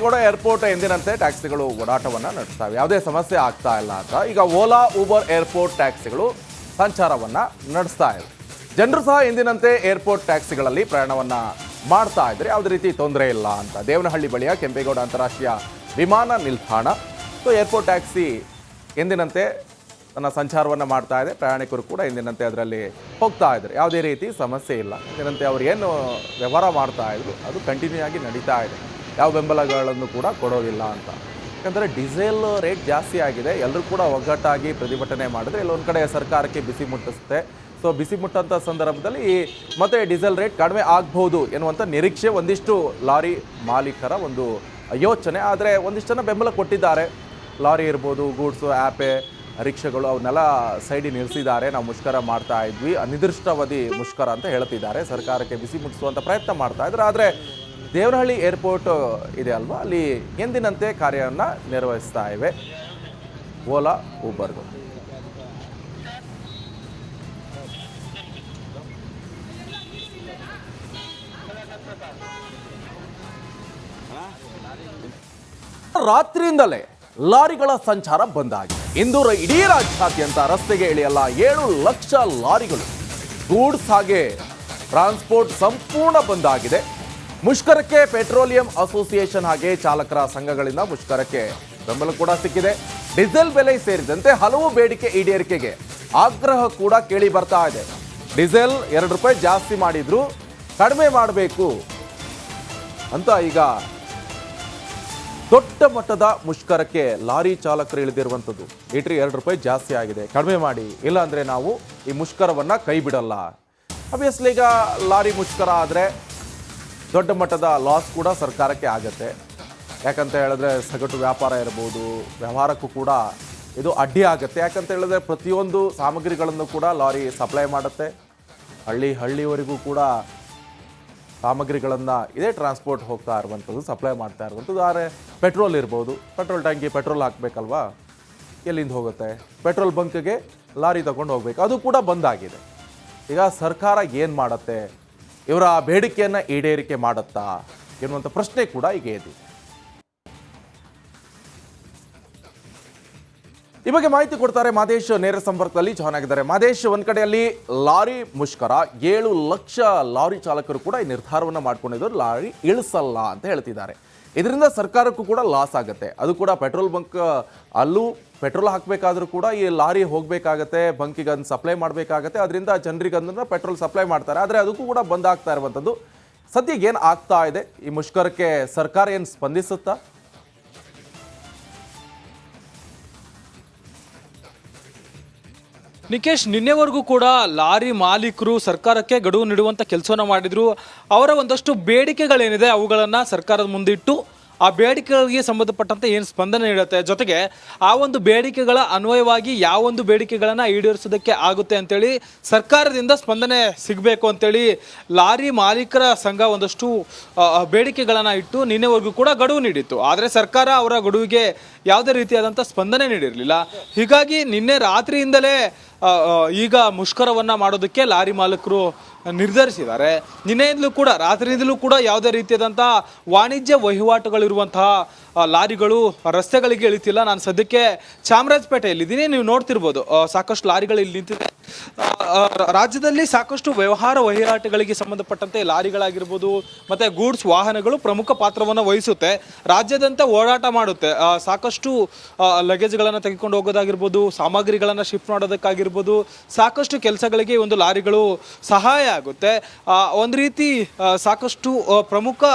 Kempegowda airport ಎಂದಿನಂತೆ ಟ್ಯಾಕ್ಸಿಗಳು ಓಡಾಟವನ್ನು ನಡೆಸ್ತವೆ, ಯಾವುದೇ ಸಮಸ್ಯೆ ಆಗ್ತಾ ಇಲ್ಲ ಅಂತ ಈಗ ಓಲಾ ಊಬರ್ ಏರ್ಪೋರ್ಟ್ ಟ್ಯಾಕ್ಸಿಗಳು ಸಂಚಾರವನ್ನು ನಡೆಸ್ತಾ ಇವೆ. ಜನರು ಸಹ ಎಂದಿನಂತೆ ಏರ್ಪೋರ್ಟ್ ಟ್ಯಾಕ್ಸಿಗಳಲ್ಲಿ ಪ್ರಯಾಣವನ್ನು ಮಾಡ್ತಾ ಇದ್ರೆ ಯಾವುದೇ ರೀತಿ ತೊಂದರೆ ಇಲ್ಲ ಅಂತ ದೇವನಹಳ್ಳಿ ಬಳಿಯ ಕೆಂಪೇಗೌಡ ಅಂತಾರಾಷ್ಟ್ರೀಯ ವಿಮಾನ ನಿಲ್ದಾಣ ಏರ್ಪೋರ್ಟ್ ಟ್ಯಾಕ್ಸಿ ಎಂದಿನಂತೆ ತನ್ನ ಸಂಚಾರವನ್ನು ಮಾಡ್ತಾ ಇದೆ. ಪ್ರಯಾಣಿಕರು ಕೂಡ ಎಂದಿನಂತೆ ಅದರಲ್ಲಿ ಹೋಗ್ತಾ ಇದ್ದಾರೆ, ಯಾವುದೇ ರೀತಿ ಸಮಸ್ಯೆ ಇಲ್ಲ. ಎಂದಿನಂತೆ ಅವರು ಏನು ವ್ಯವಹಾರ ಮಾಡ್ತಾ ಇದ್ರು ಅದು ಕಂಟಿನ್ಯೂ ಆಗಿ ನಡೀತಾ ಇದೆ, ಯಾವ ಬೆಂಬಲಗಳನ್ನು ಕೂಡ ಕೊಡೋದಿಲ್ಲ ಅಂತ. ಯಾಕಂದರೆ ಡೀಸೆಲ್ ರೇಟ್ ಜಾಸ್ತಿ ಆಗಿದೆ, ಎಲ್ಲರೂ ಕೂಡ ಒಗ್ಗಟ್ಟಾಗಿ ಪ್ರತಿಭಟನೆ ಮಾಡಿದ್ರೆ ಇಲ್ಲೊಂದು ಕಡೆ ಸರ್ಕಾರಕ್ಕೆ ಬಿಸಿ ಮುಟ್ಟಿಸುತ್ತೆ. ಸೊ ಬಿಸಿ ಮುಟ್ಟಂಥ ಸಂದರ್ಭದಲ್ಲಿ ಮತ್ತೆ ಡೀಸೆಲ್ ರೇಟ್ ಕಡಿಮೆ ಆಗ್ಬೋದು ಎನ್ನುವಂಥ ನಿರೀಕ್ಷೆ ಒಂದಿಷ್ಟು ಲಾರಿ ಮಾಲೀಕರ ಒಂದು ಯೋಚನೆ. ಆದರೆ ಒಂದಿಷ್ಟು ಜನ ಬೆಂಬಲ ಕೊಟ್ಟಿದ್ದಾರೆ. ಲಾರಿ ಇರ್ಬೋದು, ಗೂಡ್ಸು, ಆ್ಯಪೆ, ರಿಕ್ಷಾಗಳು ಅವನ್ನೆಲ್ಲ ಸೈಡಿಗೆ ನಿಲ್ಲಿಸಿದ್ದಾರೆ. ನಾವು ಮುಷ್ಕರ ಮಾಡ್ತಾ ಇದ್ವಿ, ಅನಿರ್ದಿಷ್ಟಾವಧಿ ಮುಷ್ಕರ ಅಂತ ಹೇಳ್ತಿದ್ದಾರೆ. ಸರ್ಕಾರಕ್ಕೆ ಬಿಸಿ ಮುಟ್ಟಿಸುವಂಥ ಪ್ರಯತ್ನ ಮಾಡ್ತಾ ಇದ್ದಾರೆ. ಆದರೆ ದೇವನಹಳ್ಳಿ ಏರ್ಪೋರ್ಟ್ ಇದೆ ಅಲ್ವಾ, ಅಲ್ಲಿ ಎಂದಿನಂತೆ ಕಾರ್ಯವನ್ನು ನಿರ್ವಹಿಸ್ತಾ ಇವೆ ಓಲಾ ಊಬರ್ದು. ರಾತ್ರಿಯಿಂದಲೇ ಲಾರಿಗಳ ಸಂಚಾರ ಬಂದ್ ಆಗಿದೆ. ಇಂದು ಇಡೀ ರಾಜ್ಯಾದ್ಯಂತ ರಸ್ತೆಗೆ ಇಳಿಯಲ್ಲ 7 ಲಕ್ಷ ಲಾರಿಗಳು, ಗೂಡ್ಸ್ ಹಾಗೆ ಟ್ರಾನ್ಸ್ಪೋರ್ಟ್ ಸಂಪೂರ್ಣ ಬಂದ್ ಆಗಿದೆ. ಮುಷ್ಕರಕ್ಕೆ ಪೆಟ್ರೋಲಿಯಂ ಅಸೋಸಿಯೇಷನ್ ಹಾಗೆ ಚಾಲಕರ ಸಂಘಗಳಿಂದ ಮುಷ್ಕರಕ್ಕೆ ಬೆಂಬಲ ಕೂಡ ಸಿಕ್ಕಿದೆ. ಡೀಸೆಲ್ ಬೆಲೆ ಸೇರಿದಂತೆ ಹಲವು ಬೇಡಿಕೆ ಈಡೇರಿಕೆಗೆ ಆಗ್ರಹ ಕೂಡ ಕೇಳಿ ಬರ್ತಾ ಇದೆ. ಡೀಸೆಲ್ 2 ರೂಪಾಯಿ ಜಾಸ್ತಿ ಮಾಡಿದ್ರು, ಕಡಿಮೆ ಮಾಡಬೇಕು ಅಂತ ಈಗ ದೊಡ್ಡ ಮಟ್ಟದ ಮುಷ್ಕರಕ್ಕೆ ಲಾರಿ ಚಾಲಕರು ಇಳಿದಿರುವಂಥದ್ದು. ಲೀಟ್ರಿಗೆ 2 ರೂಪಾಯಿ ಜಾಸ್ತಿ ಆಗಿದೆ, ಕಡಿಮೆ ಮಾಡಿ, ಇಲ್ಲಾಂದರೆ ನಾವು ಈ ಮುಷ್ಕರವನ್ನು ಕೈ ಬಿಡಲ್ಲ. ಅಬ್ವಿಯಸ್ಲಿ ಈಗ ಲಾರಿ ಮುಷ್ಕರ ಆದರೆ ದೊಡ್ಡ ಮಟ್ಟದ ಲಾಸ್ ಕೂಡ ಸರ್ಕಾರಕ್ಕೆ ಆಗುತ್ತೆ. ಯಾಕಂತ ಹೇಳಿದ್ರೆ ಸಗಟು ವ್ಯಾಪಾರ ಇರ್ಬೋದು, ವ್ಯವಹಾರಕ್ಕೂ ಕೂಡ ಇದು ಅಡ್ಡಿ ಆಗುತ್ತೆ. ಯಾಕಂತ ಹೇಳಿದ್ರೆ ಪ್ರತಿಯೊಂದು ಸಾಮಗ್ರಿಗಳನ್ನು ಕೂಡ ಲಾರಿ ಸಪ್ಲೈ ಮಾಡುತ್ತೆ. ಹಳ್ಳಿವರೆಗೂ ಕೂಡ ಸಾಮಗ್ರಿಗಳನ್ನು ಇದೇ ಟ್ರಾನ್ಸ್ಪೋರ್ಟ್ ಹೋಗ್ತಾ ಇರುವಂಥದ್ದು, ಸಪ್ಲೈ ಮಾಡ್ತಾ ಇರುವಂಥದ್ದು. ಆದರೆ ಪೆಟ್ರೋಲ್ ಇರ್ಬೋದು, ಪೆಟ್ರೋಲ್ ಟ್ಯಾಂಕಿ ಪೆಟ್ರೋಲ್ ಹಾಕಬೇಕಲ್ವಾ, ಎಲ್ಲಿಂದ ಹೋಗುತ್ತೆ? ಪೆಟ್ರೋಲ್ ಬಂಕ್ಗೆ ಲಾರಿ ತಗೊಂಡು ಹೋಗ್ಬೇಕು, ಅದು ಕೂಡ ಬಂದಾಗಿದೆ. ಈಗ ಸರ್ಕಾರ ಏನು ಮಾಡುತ್ತೆ, ಇವರ ಬೇಡಿಕೆಯನ್ನು ಈಡೇರಿಕೆ ಮಾಡುತ್ತಾ ಎನ್ನುವಂಥ ಪ್ರಶ್ನೆ ಕೂಡ ಈಗ ಇದೆ. ಈ ಬಗ್ಗೆ ಮಾಹಿತಿ ಕೊಡ್ತಾರೆ ಮಾದೇಶ್, ನೇರ ಸಂಪರ್ಕದಲ್ಲಿ ಜಾಯ್ನ್ ಆಗಿದ್ದಾರೆ. ಮಾದೇಶ್, ಒಂದ್ ಕಡೆಯಲ್ಲಿ ಲಾರಿ ಮುಷ್ಕರ, 7 ಲಕ್ಷ ಲಾರಿ ಚಾಲಕರು ಕೂಡ ಈ ನಿರ್ಧಾರವನ್ನು ಮಾಡ್ಕೊಂಡಿದ್ರು, ಲಾರಿ ಇಳಿಸಲ್ಲ ಅಂತ ಹೇಳ್ತಿದ್ದಾರೆ. ಇದರಿಂದ ಸರ್ಕಾರಕ್ಕೂ ಕೂಡ ಲಾಸ್ ಆಗುತ್ತೆ. ಅದು ಕೂಡ ಪೆಟ್ರೋಲ್ ಬಂಕ್ ಅಲ್ಲೂ ಪೆಟ್ರೋಲ್ ಹಾಕಬೇಕಾದ್ರೂ ಕೂಡ ಈ ಲಾರಿ ಹೋಗಬೇಕಾಗತ್ತೆ, ಬಂಕಿಗೆ ಅದನ್ನು ಸಪ್ಲೈ ಮಾಡಬೇಕಾಗತ್ತೆ. ಅದರಿಂದ ಜನರಿಗೆ ಅದನ್ನು ಪೆಟ್ರೋಲ್ ಸಪ್ಲೈ ಮಾಡ್ತಾರೆ. ಆದರೆ ಅದಕ್ಕೂ ಕೂಡ ಬಂದ್ ಆಗ್ತಾ ಇರುವಂಥದ್ದು. ಸದ್ಯಕ್ಕೆ ಏನು ಆಗ್ತಾ ಇದೆ, ಈ ಮುಷ್ಕರಕ್ಕೆ ಸರ್ಕಾರ ಏನು ಸ್ಪಂದಿಸುತ್ತಾ? ನಿಕೇಶ್, ನಿನ್ನೆವರೆಗೂ ಕೂಡ ಲಾರಿ ಮಾಲೀಕರು ಸರ್ಕಾರಕ್ಕೆ ಗಡುವು ನೀಡುವಂಥ ಕೆಲಸವನ್ನು ಮಾಡಿದ್ರು. ಅವರ ಒಂದಷ್ಟು ಬೇಡಿಕೆಗಳೇನಿದೆ ಅವುಗಳನ್ನು ಸರ್ಕಾರದ ಮುಂದಿಟ್ಟು ಆ ಬೇಡಿಕೆಗಳಿಗೆ ಸಂಬಂಧಪಟ್ಟಂತೆ ಏನು ಸ್ಪಂದನೆ ನೀಡುತ್ತೆ, ಜೊತೆಗೆ ಆ ಒಂದು ಬೇಡಿಕೆಗಳ ಅನ್ವಯವಾಗಿ ಯಾವೊಂದು ಬೇಡಿಕೆಗಳನ್ನು ಈಡೇರಿಸೋದಕ್ಕೆ ಆಗುತ್ತೆ ಅಂತೇಳಿ ಸರ್ಕಾರದಿಂದ ಸ್ಪಂದನೆ ಸಿಗಬೇಕು ಅಂತೇಳಿ ಲಾರಿ ಮಾಲೀಕರ ಸಂಘ ಒಂದಷ್ಟು ಬೇಡಿಕೆಗಳನ್ನು ಇಟ್ಟು ನಿನ್ನೆವರೆಗೂ ಕೂಡ ಗಡುವು ನೀಡಿತ್ತು. ಆದರೆ ಸರ್ಕಾರ ಅವರ ಗಡುವಿಗೆ ಯಾವುದೇ ರೀತಿಯಾದಂಥ ಸ್ಪಂದನೆ ನೀಡಿರಲಿಲ್ಲ. ಹೀಗಾಗಿ ನಿನ್ನೆ ರಾತ್ರಿಯಿಂದಲೇ ಈಗ ಮುಷ್ಕರವನ್ನು ಮಾಡೋದಕ್ಕೆ ಲಾರಿ ಮಾಲೀಕರು ನಿರ್ಧರಿಸಿದ್ದಾರೆ. ನಿನ್ನೆಯಿಂದಲೂ ಕೂಡ ರಾತ್ರಿಯಿಂದಲೂ ಕೂಡ ಯಾವುದೇ ರೀತಿಯಾದಂಥ ವಾಣಿಜ್ಯ ವಹಿವಾಟುಗಳಿರುವಂತಹ ಲಾರಿಗಳು ರಸ್ತೆಗಳಿಗೆ ಇಳಿತಿಲ್ಲ. ನಾನು ಸದ್ಯಕ್ಕೆ ಚಾಮರಾಜಪೇಟೆಯಲ್ಲಿದ್ದೀನಿ, ನೀವು ನೋಡ್ತಿರ್ಬೋದು ಸಾಕಷ್ಟು ಲಾರಿಗಳು ಇಲ್ಲಿ ನಿಂತಿದೆ. ರಾಜ್ಯದಲ್ಲಿ ಸಾಕಷ್ಟು ವ್ಯವಹಾರ ವಹಿವಾಟುಗಳಿಗೆ ಸಂಬಂಧಪಟ್ಟಂತೆ ಲಾರಿಗಳಾಗಿರ್ಬೋದು ಮತ್ತು ಗೂಡ್ಸ್ ವಾಹನಗಳು ಪ್ರಮುಖ ಪಾತ್ರವನ್ನು ವಹಿಸುತ್ತೆ. ರಾಜ್ಯಾದ್ಯಂತ ಓಡಾಟ ಮಾಡುತ್ತೆ. ಸಾಕಷ್ಟು ಲಗೇಜ್ಗಳನ್ನು ತೆಗೆದುಕೊಂಡು ಹೋಗೋದಾಗಿರ್ಬೋದು, ಸಾಮಗ್ರಿಗಳನ್ನು ಶಿಫ್ಟ್ ಮಾಡೋದಕ್ಕಾಗಿರ್ಬೋದು, ಸಾಕಷ್ಟು ಕೆಲಸಗಳಿಗೆ ಒಂದು ಲಾರಿಗಳು ಸಹಾಯ ಆಗುತ್ತೆ. ಒಂದು ರೀತಿ ಸಾಕಷ್ಟು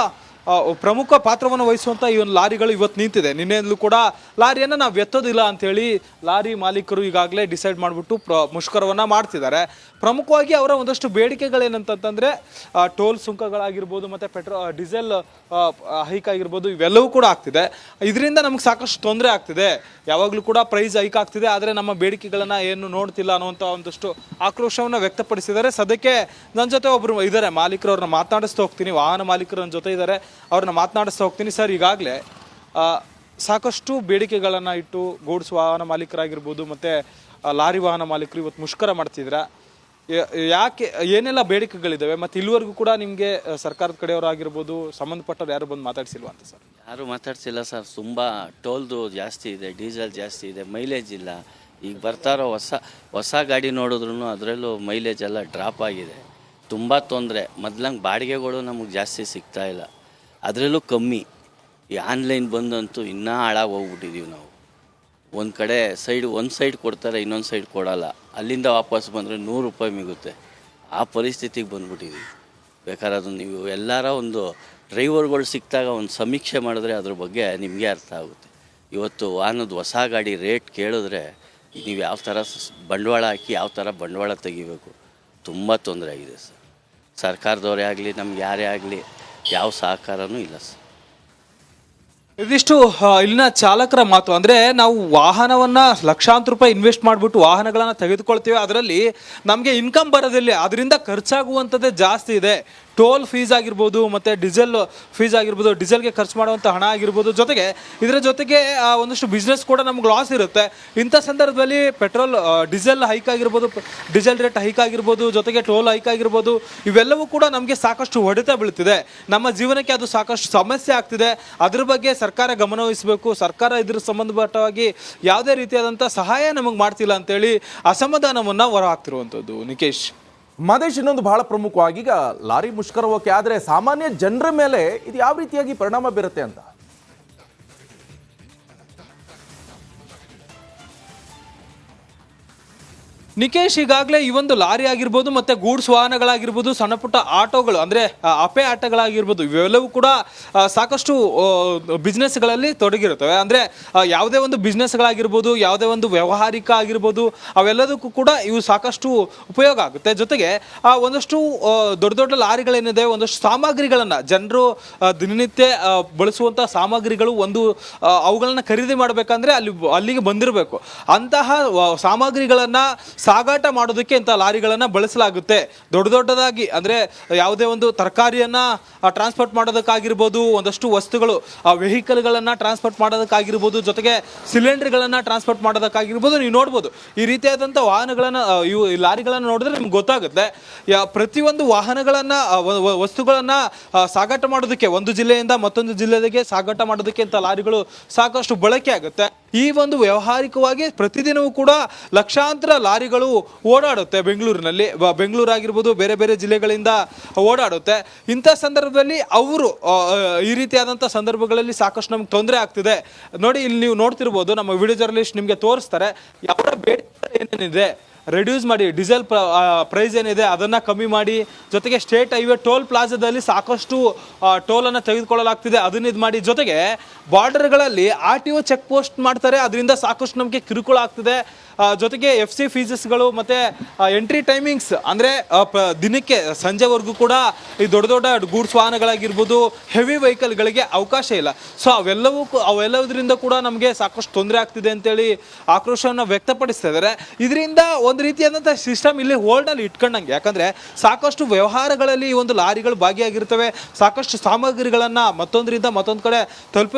ಪ್ರಮುಖ ಪಾತ್ರವನ್ನು ವಹಿಸುವಂಥ ಈ ಒಂದು ಲಾರಿಗಳು ಇವತ್ತು ನಿಂತಿದೆ. ನಿನ್ನೆಯಿಂದಲೂ ಕೂಡ ಲಾರಿಯನ್ನು ನಾವು ಎತ್ತೋದಿಲ್ಲ ಅಂಥೇಳಿ ಲಾರಿ ಮಾಲೀಕರು ಈಗಾಗಲೇ ಡಿಸೈಡ್ ಮಾಡಿಬಿಟ್ಟು ಮುಷ್ಕರವನ್ನು ಮಾಡ್ತಿದ್ದಾರೆ. ಪ್ರಮುಖವಾಗಿ ಅವರ ಒಂದಷ್ಟು ಬೇಡಿಕೆಗಳೇನಂತಂದರೆ ಟೋಲ್ ಸುಂಕಗಳಾಗಿರ್ಬೋದು ಮತ್ತು ಡೀಸೆಲ್ ಹೈಕ್ ಆಗಿರ್ಬೋದು, ಇವೆಲ್ಲವೂ ಕೂಡ ಆಗ್ತಿದೆ. ಇದರಿಂದ ನಮಗೆ ಸಾಕಷ್ಟು ತೊಂದರೆ ಆಗ್ತಿದೆ. ಯಾವಾಗಲೂ ಕೂಡ ಪ್ರೈಸ್ ಹೈಕ್ ಆಗ್ತಿದೆ, ಆದರೆ ನಮ್ಮ ಬೇಡಿಕೆಗಳನ್ನು ಏನು ನೋಡ್ತಿಲ್ಲ ಅನ್ನುವಂಥ ಒಂದಷ್ಟು ಆಕ್ರೋಶವನ್ನು ವ್ಯಕ್ತಪಡಿಸಿದ್ದಾರೆ. ಸದ್ಯಕ್ಕೆ ನನ್ನ ಜೊತೆ ಒಬ್ಬರು ಇದ್ದಾರೆ ಮಾಲೀಕರು, ಅವ್ರನ್ನ ಮಾತನಾಡಿಸ್ತಾ ಹೋಗ್ತೀನಿ. ವಾಹನ ಮಾಲೀಕರು ನನ್ನ ಜೊತೆ ಇದ್ದಾರೆ, ಅವ್ರನ್ನ ಮಾತನಾಡಿಸ್ತಾ ಹೋಗ್ತೀನಿ. ಸರ್, ಈಗಾಗಲೇ ಸಾಕಷ್ಟು ಬೇಡಿಕೆಗಳನ್ನು ಇಟ್ಟು ಗೂಡ್ಸ್ ವಾಹನ ಮಾಲೀಕರಾಗಿರ್ಬೋದು ಮತ್ತು ಲಾರಿ ವಾಹನ ಮಾಲೀಕರು ಇವತ್ತು ಮುಷ್ಕರ ಮಾಡ್ತಿದ್ರ. ಯಾಕೆ ಏನೆಲ್ಲ ಬೇಡಿಕೆಗಳಿದ್ದಾವೆ ಮತ್ತು ಇಲ್ಲಿವರೆಗೂ ಕೂಡ ನಿಮಗೆ ಸರ್ಕಾರದ ಕಡೆಯವರಾಗಿರ್ಬೋದು ಸಂಬಂಧಪಟ್ಟವ್ರು ಯಾರು ಬಂದು ಮಾತಾಡ್ಸಿಲ್ವಾ ಅಂತ ಸರ್? ಯಾರೂ ಮಾತಾಡ್ಸಿಲ್ಲ ಸರ್. ತುಂಬ ಟೋಲ್ದು ಜಾಸ್ತಿ ಇದೆ, ಡೀಸೆಲ್ ಜಾಸ್ತಿ ಇದೆ, ಮೈಲೇಜ್ ಇಲ್ಲ. ಈಗ ಬರ್ತಾರೋ ಹೊಸ ಗಾಡಿ ನೋಡಿದ್ರು ಅದರಲ್ಲೂ ಮೈಲೇಜ್ ಎಲ್ಲ ಡ್ರಾಪ್ ಆಗಿದೆ. ತುಂಬ ತೊಂದರೆ. ಮೊದ್ಲಂಗೆ ಬಾಡಿಗೆಗಳು ನಮಗೆ ಜಾಸ್ತಿ ಸಿಗ್ತಾ ಇಲ್ಲ, ಅದರಲ್ಲೂ ಕಮ್ಮಿ. ಈ ಆನ್ಲೈನ್ ಬಂದಂತೂ ಇನ್ನೂ ಹಾಳಾಗಿ ಹೋಗ್ಬಿಟ್ಟಿದ್ದೀವಿ ನಾವು. ಒಂದು ಸೈಡ್ ಕೊಡ್ತಾರೆ, ಇನ್ನೊಂದು ಸೈಡ್ ಕೊಡಲ್ಲ. ಅಲ್ಲಿಂದ ವಾಪಸ್ ಬಂದರೆ 100 ರೂಪಾಯಿ ಮಿಗುತ್ತೆ. ಆ ಪರಿಸ್ಥಿತಿಗೆ ಬಂದ್ಬಿಟ್ಟಿದ್ದೀವಿ. ಬೇಕಾದ್ರೆ ಅದು ನೀವು ಎಲ್ಲರ ಒಂದು ಡ್ರೈವರ್ಗಳು ಸಿಕ್ಕಿದಾಗ ಒಂದು ಸಮೀಕ್ಷೆ ಮಾಡಿದ್ರೆ ಅದ್ರ ಬಗ್ಗೆ ನಿಮಗೆ ಅರ್ಥ ಆಗುತ್ತೆ. ಇವತ್ತು ವಾಹನದ ಹೊಸ ಗಾಡಿ ರೇಟ್ ಕೇಳಿದ್ರೆ ನೀವು ಯಾವ ಥರ ಬಂಡವಾಳ ಹಾಕಿ ಯಾವ ಥರ ಬಂಡವಾಳ ತೆಗಿಬೇಕು, ತುಂಬ ತೊಂದರೆ ಆಗಿದೆ ಸರ್. ಸರ್ಕಾರದವರೇ ಆಗಲಿ ನಮ್ಗೆ ಯಾರೇ ಆಗಲಿ ಯಾವ ಸಹಕಾರನೂ ಇಲ್ಲ ಸರ್. ಇದಿಷ್ಟು ಇಲ್ಲಿನ ಚಾಲಕರ ಮಾತು. ಅಂದರೆ ನಾವು ವಾಹನವನ್ನು ಲಕ್ಷಾಂತರ ರೂಪಾಯಿ ಇನ್ವೆಸ್ಟ್ ಮಾಡಿಬಿಟ್ಟು ವಾಹನಗಳನ್ನು ತೆಗೆದುಕೊಳ್ತೀವಿ, ಅದರಲ್ಲಿ ನಮಗೆ ಇನ್ಕಮ್ ಬರೋದಿಲ್ಲ, ಅದರಿಂದ ಖರ್ಚಾಗುವಂಥದ್ದೇ ಜಾಸ್ತಿ ಇದೆ. ಟೋಲ್ ಫೀಸ್ ಆಗಿರ್ಬೋದು ಮತ್ತು ಡೀಸೆಲ್ ಫೀಸ್ ಆಗಿರ್ಬೋದು, ಡೀಸೆಲ್ಗೆ ಖರ್ಚು ಮಾಡುವಂಥ ಹಣ ಆಗಿರ್ಬೋದು, ಜೊತೆಗೆ ಇದರ ಜೊತೆಗೆ ಒಂದಷ್ಟು ಬಿಸ್ನೆಸ್ ಕೂಡ ನಮ್ಗೆ ಲಾಸ್ ಇರುತ್ತೆ. ಇಂಥ ಸಂದರ್ಭದಲ್ಲಿ ಪೆಟ್ರೋಲ್ ಡೀಸೆಲ್ ಹೈಕ್ ಆಗಿರ್ಬೋದು, ಡೀಸೆಲ್ ರೇಟ್ ಹೈಕ್ ಆಗಿರ್ಬೋದು, ಜೊತೆಗೆ ಟೋಲ್ ಹೈಕ್ ಆಗಿರ್ಬೋದು, ಇವೆಲ್ಲವೂ ಕೂಡ ನಮಗೆ ಸಾಕಷ್ಟು ಹೊಡೆತ ಬೀಳ್ತಿದೆ. ನಮ್ಮ ಜೀವನಕ್ಕೆ ಅದು ಸಾಕಷ್ಟು ಸಮಸ್ಯೆ ಆಗ್ತಿದೆ. ಅದ್ರ ಬಗ್ಗೆ ಸರ್ಕಾರ ಗಮನ ವಹಿಸಬೇಕು. ಸರ್ಕಾರ ಇದ್ರ ಸಂಬಂಧಪಟ್ಟವಾಗಿ ಯಾವುದೇ ರೀತಿಯಾದಂಥ ಸಹಾಯ ನಮಗೆ ಮಾಡ್ತಿಲ್ಲ ಅಂತೇಳಿ ಅಸಮಾಧಾನವನ್ನು ಹೊರಹಾಕ್ತಿರುವಂಥದ್ದು. ನಿಕೇಶ್, ಮದೇಶ್, ಇನ್ನೊಂದು ಬಹಳ ಪ್ರಮುಖವಾಗಿ ಈಗ ಲಾರಿ ಮುಷ್ಕರವಕ್ಕೆ ಆದರೆ ಸಾಮಾನ್ಯ ಜನರ ಮೇಲೆ ಇದು ಯಾವ ರೀತಿಯಾಗಿ ಪರಿಣಾಮ ಬೀರುತ್ತೆ ಅಂತ? ನಿಕೇಶ್, ಈಗಾಗಲೇ ಈ ಒಂದು ಲಾರಿ ಆಗಿರ್ಬೋದು ಮತ್ತು ಗೂಡ್ಸ್ ವಾಹನಗಳಾಗಿರ್ಬೋದು, ಸಣ್ಣ ಪುಟ್ಟ ಆಟೋಗಳು ಅಂದರೆ ಅಪೆ ಆಟೋಗಳಾಗಿರ್ಬೋದು, ಇವೆಲ್ಲವೂ ಕೂಡ ಸಾಕಷ್ಟು ಬಿಸ್ನೆಸ್ಗಳಲ್ಲಿ ತೊಡಗಿರುತ್ತವೆ. ಅಂದರೆ ಯಾವುದೇ ಒಂದು ಬಿಸ್ನೆಸ್ಗಳಾಗಿರ್ಬೋದು, ಯಾವುದೇ ಒಂದು ವ್ಯಾವಹಾರಿಕ ಆಗಿರ್ಬೋದು, ಅವೆಲ್ಲದಕ್ಕೂ ಕೂಡ ಇವು ಸಾಕಷ್ಟು ಉಪಯೋಗ ಆಗುತ್ತೆ. ಜೊತೆಗೆ ಒಂದಷ್ಟು ದೊಡ್ಡ ದೊಡ್ಡ ಲಾರಿಗಳೇನಿದೆ, ಒಂದಷ್ಟು ಸಾಮಗ್ರಿಗಳನ್ನು ಜನರು ದಿನನಿತ್ಯ ಬಳಸುವಂಥ ಸಾಮಗ್ರಿಗಳು ಅವುಗಳನ್ನು ಖರೀದಿ ಮಾಡಬೇಕಂದ್ರೆ ಅಲ್ಲಿಗೆ ಬಂದಿರಬೇಕು. ಅಂತಹ ಸಾಮಗ್ರಿಗಳನ್ನು ಸಾಗಾಟ ಮಾಡೋದಕ್ಕೆ ಇಂಥ ಲಾರಿಗಳನ್ನು ಬಳಸಲಾಗುತ್ತೆ. ದೊಡ್ಡದಾಗಿ ಅಂದರೆ ಯಾವುದೇ ಒಂದು ತರಕಾರಿಯನ್ನು ಟ್ರಾನ್ಸ್ಪೋರ್ಟ್ ಮಾಡೋದಕ್ಕಾಗಿರ್ಬೋದು, ಒಂದಷ್ಟು ವಸ್ತುಗಳು ವೆಹಿಕಲ್ಗಳನ್ನು ಟ್ರಾನ್ಸ್ಪೋರ್ಟ್ ಮಾಡೋದಕ್ಕಾಗಿರ್ಬೋದು, ಜೊತೆಗೆ ಸಿಲಿಂಡರ್ಗಳನ್ನು ಟ್ರಾನ್ಸ್ಪೋರ್ಟ್ ಮಾಡೋದಕ್ಕಾಗಿರ್ಬೋದು, ನೀವು ನೋಡ್ಬೋದು. ಈ ರೀತಿಯಾದಂಥ ವಾಹನಗಳನ್ನು ಈ ಲಾರಿಗಳನ್ನು ನೋಡಿದ್ರೆ ನಿಮ್ಗೆ ಗೊತ್ತಾಗುತ್ತೆ. ಪ್ರತಿಯೊಂದು ವಾಹನಗಳನ್ನು ವಸ್ತುಗಳನ್ನು ಸಾಗಾಟ ಮಾಡೋದಕ್ಕೆ ಒಂದು ಜಿಲ್ಲೆಯಿಂದ ಮತ್ತೊಂದು ಜಿಲ್ಲೆಗೆ ಸಾಗಾಟ ಮಾಡೋದಕ್ಕೆ ಇಂಥ ಲಾರಿಗಳು ಸಾಕಷ್ಟು ಬಳಕೆ ಆಗುತ್ತೆ. ಈ ಒಂದು ವ್ಯಾವಹಾರಿಕವಾಗಿ ಪ್ರತಿದಿನವೂ ಕೂಡ ಲಕ್ಷಾಂತರ ಲಾರಿಗಳು ಓಡಾಡುತ್ತೆ ಬೆಂಗಳೂರಿನಲ್ಲಿ. ಬೆಂಗಳೂರು ಆಗಿರ್ಬೋದು, ಬೇರೆ ಬೇರೆ ಜಿಲ್ಲೆಗಳಿಂದ ಓಡಾಡುತ್ತೆ. ಇಂಥ ಸಂದರ್ಭದಲ್ಲಿ ಅವರು ಈ ರೀತಿಯಾದಂಥ ಸಂದರ್ಭಗಳಲ್ಲಿ ಸಾಕಷ್ಟು ನಮ್ಗೆ ತೊಂದರೆ ಆಗ್ತಿದೆ. ನೋಡಿ, ಇಲ್ಲಿ ನೀವು ನೋಡ್ತಿರ್ಬೋದು, ನಮ್ಮ ವಿಡಿಯೋ ಜರ್ನಲಿಸ್ಟ್ ನಿಮಗೆ ತೋರಿಸ್ತಾರೆ ಯಾವ ಬೇಡಿಕೆ ಏನೇನಿದೆ. ರೆಡ್ಯೂಸ್ ಮಾಡಿ, ಡೀಸೆಲ್ ಪ್ರೈಸ್ ಏನಿದೆ ಅದನ್ನು ಕಮ್ಮಿ ಮಾಡಿ, ಜೊತೆಗೆ ಸ್ಟೇಟ್ ಹೈವೇ ಟೋಲ್ ಪ್ಲಾಜಾದಲ್ಲಿ ಸಾಕಷ್ಟು ಟೋಲನ್ನು ತೆಗೆದುಕೊಳ್ಳಲಾಗ್ತಿದೆ, ಅದನ್ನ ಇದು ಮಾಡಿ. ಜೊತೆಗೆ ಬಾರ್ಡರ್ಗಳಲ್ಲಿ RTO ಚೆಕ್ ಪೋಸ್ಟ್ ಮಾಡ್ತಾರೆ, ಅದರಿಂದ ಸಾಕಷ್ಟು ನಮಗೆ ಕಿರುಕುಳ ಆಗ್ತಿದೆ. ಜೊತೆಗೆ FC ಫೀಸಸ್ಗಳು ಮತ್ತು ಎಂಟ್ರಿ ಟೈಮಿಂಗ್ಸ್ ಅಂದರೆ ದಿನಕ್ಕೆ ಸಂಜೆವರೆಗೂ ಕೂಡ ಈ ದೊಡ್ಡ ದೊಡ್ಡ ಗೂಡ್ಸ್ ವಾಹನಗಳಾಗಿರ್ಬೋದು, ಹೆವಿ ವೆಹಿಕಲ್ಗಳಿಗೆ ಅವಕಾಶ ಇಲ್ಲ. ಸೊ ಅವೆಲ್ಲದರಿಂದ ಕೂಡ ನಮಗೆ ಸಾಕಷ್ಟು ತೊಂದರೆ ಆಗ್ತಿದೆ ಅಂತೇಳಿ ಆಕ್ರೋಶವನ್ನು ವ್ಯಕ್ತಪಡಿಸ್ತಾ ಇದ್ದಾರೆ. ಇದರಿಂದ ಒಂದು ರೀತಿಯಾದಂಥ ಸಿಸ್ಟಮ್ ಇಲ್ಲಿ ಹೋಲ್ಡಲ್ಲಿ ಇಟ್ಕೊಂಡಂಗೆ. ಯಾಕಂದರೆ ಸಾಕಷ್ಟು ವ್ಯವಹಾರಗಳಲ್ಲಿ ಈ ಒಂದು ಲಾರಿಗಳು ಭಾಗಿಯಾಗಿರ್ತವೆ, ಸಾಕಷ್ಟು ಸಾಮಗ್ರಿಗಳನ್ನು ಮತ್ತೊಂದರಿಂದ ಮತ್ತೊಂದು ಕಡೆ ತಲುಪಿ